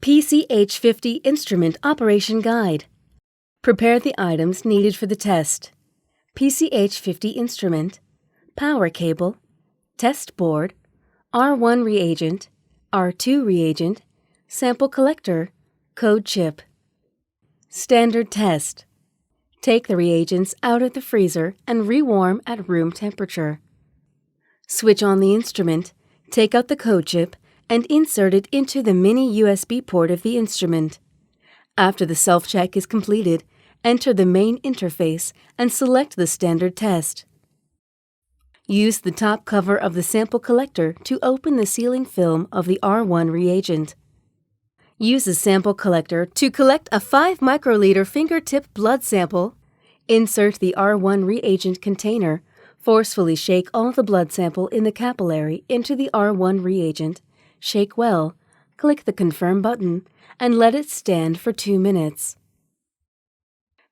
PCH50 Instrument Operation Guide. Prepare the items needed for the test. PCH50 instrument, power cable, test board, R1 reagent, R2 reagent, sample collector, code chip. Standard test. Take the reagents out of the freezer and rewarm at room temperature. Switch on the instrument, take out the code chip, and insert it into the mini USB port of the instrument. After the self-check is completed, enter the main interface and select the standard test. Use the top cover of the sample collector to open the sealing film of the R1 reagent. Use the sample collector to collect a 5 microliter fingertip blood sample. Insert the R1 reagent container, forcefully shake all the blood sample in the capillary into the R1 reagent, shake well, click the Confirm button, and let it stand for 2 minutes.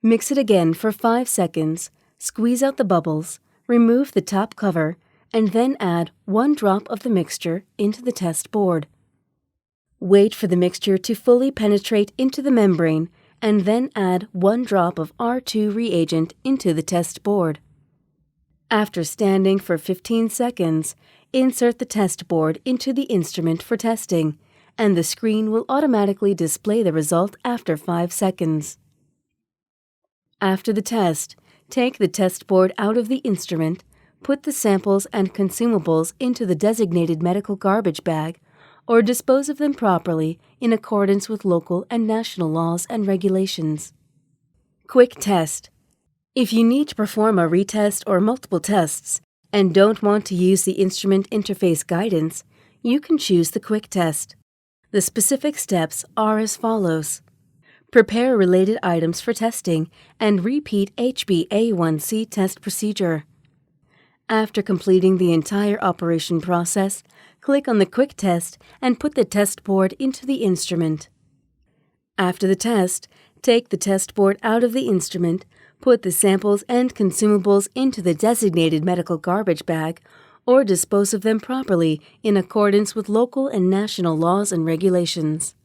Mix it again for 5 seconds, squeeze out the bubbles, remove the top cover, and then add 1 drop of the mixture into the test board. Wait for the mixture to fully penetrate into the membrane, and then add 1 drop of R2 reagent into the test board. After standing for 15 seconds, insert the test board into the instrument for testing, and the screen will automatically display the result after 5 seconds. After the test, take the test board out of the instrument, put the samples and consumables into the designated medical garbage bag, or dispose of them properly in accordance with local and national laws and regulations. Quick test. If you need to perform a retest or multiple tests and don't want to use the instrument interface guidance, you can choose the quick test. The specific steps are as follows. Prepare related items for testing and repeat HbA1c test procedure. After completing the entire operation process, click on the quick test and put the test board into the instrument. After the test, take the test board out of the instrument, put the samples and consumables into the designated medical garbage bag, or dispose of them properly in accordance with local and national laws and regulations.